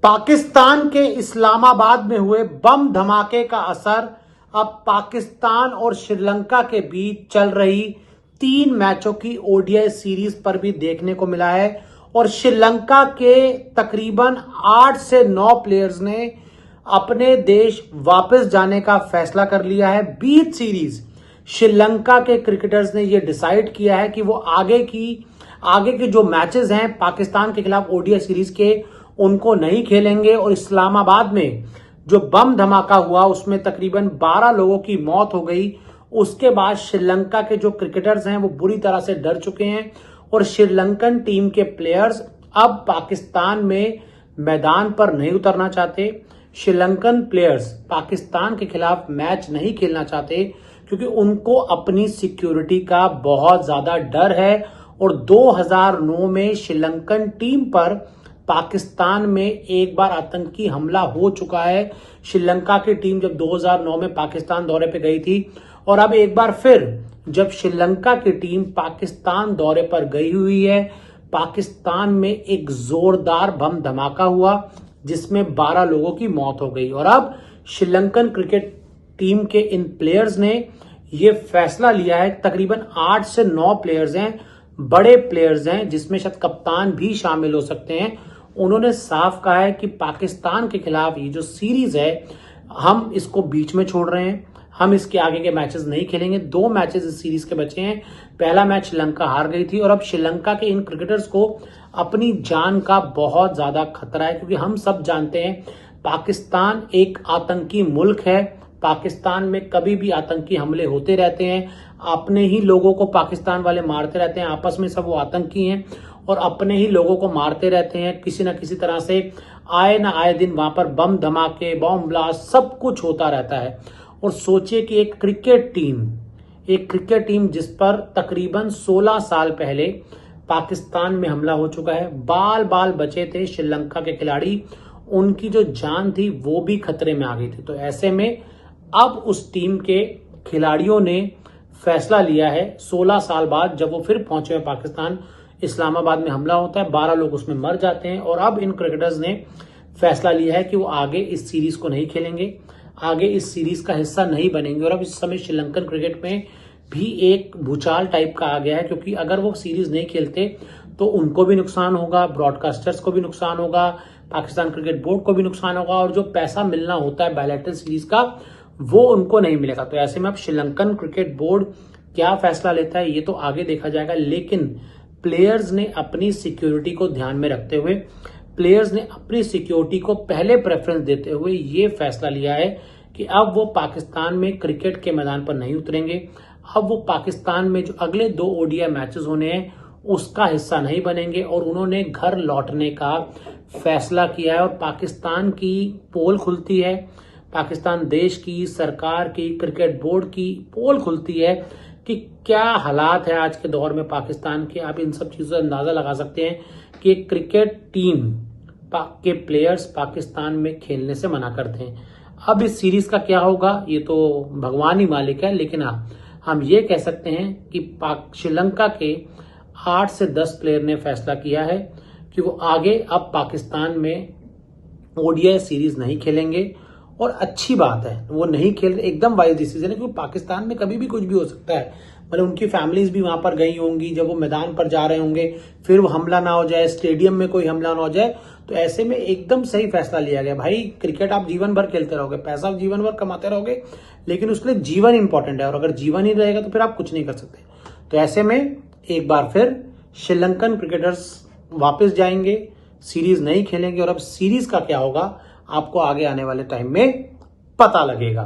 पाकिस्तान के इस्लामाबाद में हुए बम धमाके का असर अब पाकिस्तान और श्रीलंका के बीच चल रही 3 मैचों की ओडीआई सीरीज पर भी देखने को मिला है और श्रीलंका के तकरीबन 8 से 9 प्लेयर्स ने अपने देश वापस जाने का फैसला कर लिया है। बीच सीरीज श्रीलंका के क्रिकेटर्स ने यह डिसाइड किया है कि वो आगे के जो मैचेस हैं पाकिस्तान के खिलाफ ओडीआई सीरीज के उनको नहीं खेलेंगे और इस्लामाबाद में जो बम धमाका हुआ उसमें तकरीबन 12 लोगों की मौत हो गई। उसके बाद श्रीलंका के जो क्रिकेटर्स हैं वो बुरी तरह से डर चुके हैं और श्रीलंकन टीम के प्लेयर्स अब पाकिस्तान में मैदान पर नहीं उतरना चाहते। श्रीलंकन प्लेयर्स पाकिस्तान के खिलाफ मैच नहीं खेलना चाहते क्योंकि उनको अपनी सिक्योरिटी का बहुत ज्यादा डर है और 2009 में श्रीलंकन टीम पर पाकिस्तान में एक बार आतंकी हमला हो चुका है। श्रीलंका की टीम जब 2009 में पाकिस्तान दौरे पे गई थी और अब एक बार फिर जब श्रीलंका की टीम पाकिस्तान दौरे पर गई हुई है, पाकिस्तान में एक जोरदार बम धमाका हुआ जिसमें 12 लोगों की मौत हो गई और अब श्रीलंकन क्रिकेट टीम के इन प्लेयर्स ने यह फैसला लिया है। तकरीबन 8 से 9 प्लेयर्स हैं, बड़े प्लेयर्स हैं जिसमें शायद कप्तान भी शामिल हो सकते हैं। उन्होंने साफ कहा है कि पाकिस्तान के खिलाफ ये जो सीरीज है हम इसको बीच में छोड़ रहे हैं, हम इसके आगे के मैचेस नहीं खेलेंगे। 2 मैचेस इस सीरीज के बचे हैं। पहला मैच श्रीलंका हार गई थी और अब श्रीलंका के इन क्रिकेटर्स को अपनी जान का बहुत ज्यादा खतरा है क्योंकि हम सब जानते हैं पाकिस्तान एक आतंकी मुल्क है। पाकिस्तान में कभी भी आतंकी हमले होते रहते हैं, अपने ही लोगों को पाकिस्तान वाले मारते रहते हैं, आपस में सब वो आतंकी हैं और अपने ही लोगों को मारते रहते हैं। किसी न किसी तरह से आए ना आए दिन वहां पर बम धमाके, बम ब्लास्ट सब कुछ होता रहता है। और सोचिए कि एक क्रिकेट टीम जिस पर तकरीबन 16 साल पहले पाकिस्तान में हमला हो चुका है, बाल बचे थे श्रीलंका के खिलाड़ी, उनकी जो जान थी वो भी खतरे में आ गई थी। तो ऐसे में अब उस टीम के खिलाड़ियों ने फैसला लिया है 16 साल बाद जब वो फिर पहुंचे हुए पाकिस्तान, इस्लामाबाद में हमला होता है, 12 लोग उसमें मर जाते हैं और अब इन क्रिकेटर्स ने फैसला लिया है कि वो आगे इस सीरीज को नहीं खेलेंगे, आगे इस सीरीज का हिस्सा नहीं बनेंगे। और अब इस समय श्रीलंकन क्रिकेट में भी एक भूचाल टाइप का आ गया है क्योंकि अगर वो सीरीज नहीं खेलते तो उनको भी नुकसान होगा, ब्रॉडकास्टर्स को भी नुकसान होगा, पाकिस्तान क्रिकेट बोर्ड को भी नुकसान होगा और जो पैसा मिलना होता है बायलैटरल सीरीज का वो उनको नहीं मिलेगा। तो ऐसे में अब श्रीलंकन क्रिकेट बोर्ड क्या फैसला लेता है ये तो आगे देखा जाएगा, लेकिन प्लेयर्स ने अपनी सिक्योरिटी को ध्यान में रखते हुए, प्लेयर्स ने अपनी सिक्योरिटी को पहले प्रेफरेंस देते हुए ये फैसला लिया है कि अब वो पाकिस्तान में क्रिकेट के मैदान पर नहीं उतरेंगे। अब वो पाकिस्तान में जो अगले 2 ओडीआई मैचेस होने हैं उसका हिस्सा नहीं बनेंगे और उन्होंने घर लौटने का फैसला किया है। और पाकिस्तान की पोल खुलती है, पाकिस्तान देश की सरकार की, क्रिकेट बोर्ड की पोल खुलती है कि क्या हालात है आज के दौर में पाकिस्तान के। आप इन सब चीजों से अंदाजा लगा सकते हैं कि एक क्रिकेट टीम के प्लेयर्स पाकिस्तान में खेलने से मना करते हैं। अब इस सीरीज का क्या होगा ये तो भगवान ही मालिक है, लेकिन हम ये कह सकते हैं कि श्रीलंका के 8 से 10 प्लेयर ने फैसला किया है कि वो आगे अब पाकिस्तान में ओडीआई सीरीज नहीं खेलेंगे। और अच्छी बात है वो नहीं खेल रहे, एकदम वाइज डिसीजन है क्योंकि पाकिस्तान में कभी भी कुछ भी हो सकता है। मतलब उनकी फैमिलीज भी वहां पर गई होंगी, जब वो मैदान पर जा रहे होंगे फिर वो हमला ना हो जाए, स्टेडियम में कोई हमला ना हो जाए। तो ऐसे में एकदम सही फैसला लिया गया। भाई क्रिकेट आप जीवन भर खेलते रहोगे, पैसा आप जीवन भर कमाते रहोगे, लेकिन उसके लिए जीवन इंपॉर्टेंट है और अगर जीवन ही रहेगा तो फिर आप कुछ नहीं कर सकते। तो ऐसे में एक बार फिर श्रीलंकन क्रिकेटर्स वापस जाएंगे, सीरीज नहीं खेलेंगे और अब सीरीज का क्या होगा आपको आगे आने वाले टाइम में पता लगेगा।